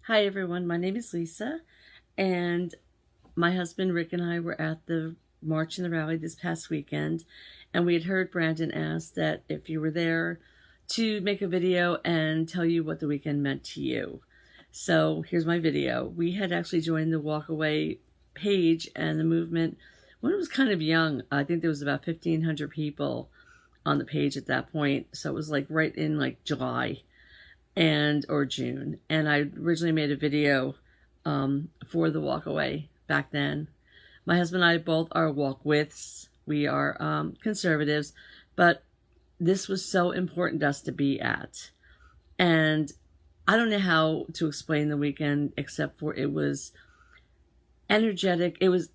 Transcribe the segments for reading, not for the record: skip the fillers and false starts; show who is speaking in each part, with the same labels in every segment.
Speaker 1: Hi everyone, my name is Lisa, and my husband Rick and I were at the March and the Rally this past weekend, and we had heard Brandon ask that if you were there to make a video and tell you what the weekend meant to you. So here's my video. We had actually joined the WalkAway page and the movement when it was kind of young. I think there was about 1,500 people on the page at that point, so it was like right in like July or June, and I originally made a video for the WalkAway back then. My husband and I both are walk-withs. We are conservatives, but this was so important to us to be at. And I don't know how to explain the weekend except for it was energetic. It was,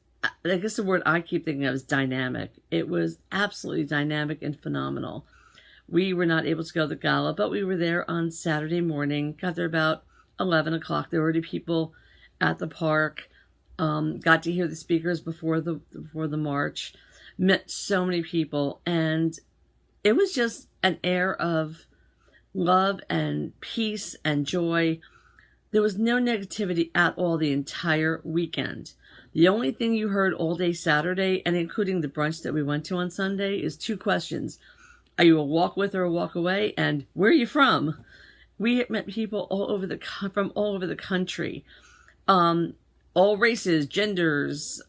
Speaker 1: I guess the word I keep thinking of is dynamic. It was absolutely dynamic and phenomenal. We were not able to go to the gala, but we were there on Saturday morning, got there about 11 o'clock. There were already people at the park, got to hear the speakers before the march, met so many people, and it was just an air of love and peace and joy. There was no negativity at all the entire weekend. The only thing you heard all day Saturday, and including the brunch that we went to on Sunday, is two questions. Are you a walk with or a walk away? And where are you from? We met people from all over the country, all races, genders,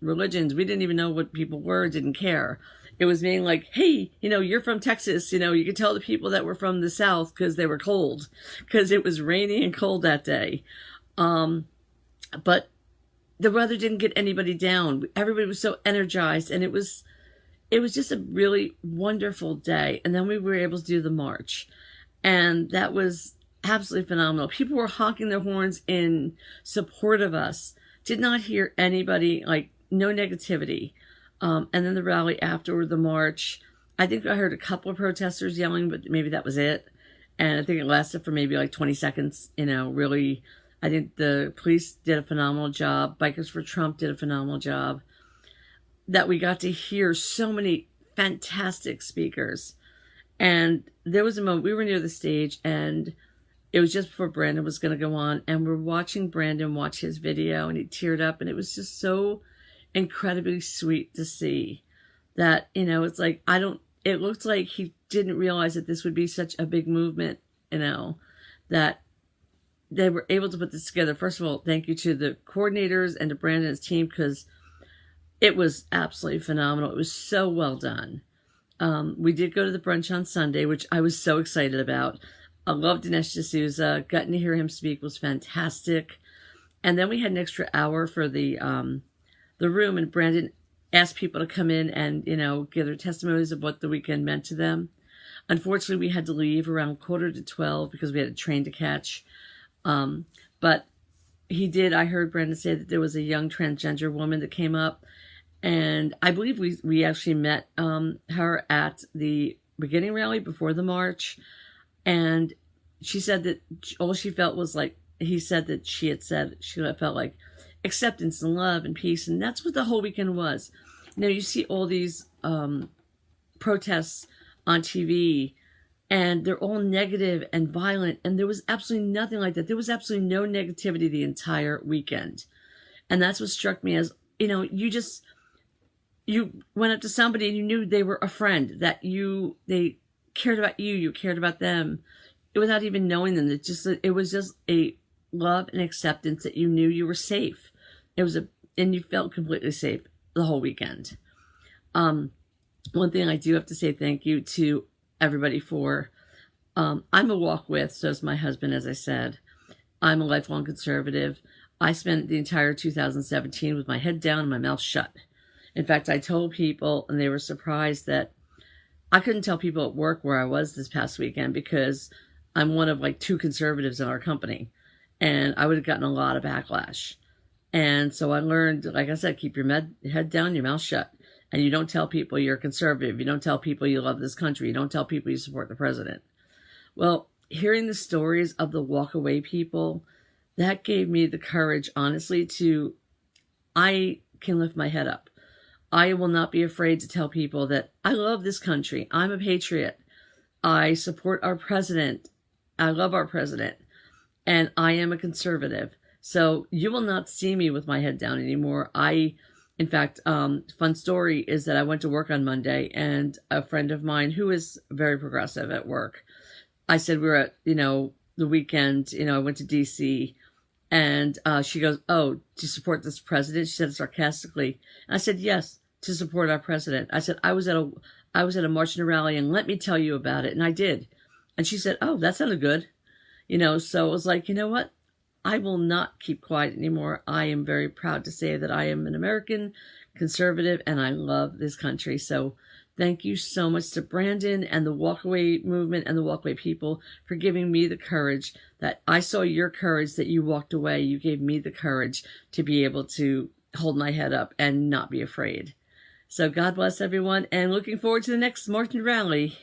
Speaker 1: religions. We didn't even know what people were, didn't care. It was being like, hey, you're from Texas. You could tell the people that were from the South because they were cold, because it was rainy and cold that day. But the weather didn't get anybody down. Everybody was so energized, and it was just a really wonderful day. And then we were able to do the march, and that was absolutely phenomenal. People were honking their horns in support of us. Did not hear anybody, no negativity. And then the rally after the march, I think I heard a couple of protesters yelling, but maybe that was it. And I think it lasted for maybe 20 seconds. Really, I think the police did a phenomenal job. Bikers for Trump did a phenomenal job. That we got to hear so many fantastic speakers. And there was a moment, we were near the stage, and it was just before Brandon was going to go on, and we're watching Brandon watch his video, and he teared up, and it was just so incredibly sweet to see that, it's like, it looked like he didn't realize that this would be such a big movement, that they were able to put this together. First of all, thank you to the coordinators and to Brandon's team, because it was absolutely phenomenal. It was so well done. We did go to the brunch on Sunday, which I was so excited about. I loved Dinesh D'Souza. Getting to hear him speak was fantastic. And then we had an extra hour for the room, and Brandon asked people to come in and, give their testimonies of what the weekend meant to them. Unfortunately, we had to leave around 11:45 because we had a train to catch. But I heard Brandon say that there was a young transgender woman that came up, and I believe we actually met her at the beginning rally before the march, and she said that all she felt was he said that she felt like acceptance and love and peace, and that's what the whole weekend was. You see all these protests on TV, and they're all negative and violent, and there was absolutely nothing like that. There was absolutely no negativity the entire weekend. And that's what struck me as, you went up to somebody and you knew they were a friend, that they cared about you, you cared about them, without even knowing them. It was just a love and acceptance that you knew you were safe. And you felt completely safe the whole weekend. One thing I do have to say thank you to everybody for. I'm a walk with, so is my husband, as I said. I'm a lifelong conservative. I spent the entire 2017 with my head down and my mouth shut. In fact, I told people, and they were surprised, that I couldn't tell people at work where I was this past weekend because I'm one of two conservatives in our company, and I would have gotten a lot of backlash. And so I learned, like I said, keep your head down, your mouth shut. And you don't tell people you're conservative. You don't tell people you love this country. You don't tell people you support the president. Well, hearing the stories of the walk-away people, that gave me the courage, honestly, I can lift my head up. I will not be afraid to tell people that I love this country. I'm a patriot. I support our president. I love our president. and I am a conservative. So you will not see me with my head down anymore. In fact, fun story is that I went to work on Monday, and a friend of mine who is very progressive at work, I said we were at, the weekend, I went to DC, and she goes, "Oh, to support this president?" She said it sarcastically. And I said, "Yes, to support our president." I said, I was at a march and a rally, and let me tell you about it. And I did. And she said, "Oh, that sounded good." So it was like, you know what? I will not keep quiet anymore. I am very proud to say that I am an American conservative, and I love this country. So thank you so much to Brandon and the WalkAway movement and the WalkAway people for giving me the courage that I saw your courage, that you walked away. You gave me the courage to be able to hold my head up and not be afraid. So God bless everyone, and looking forward to the next march and rally.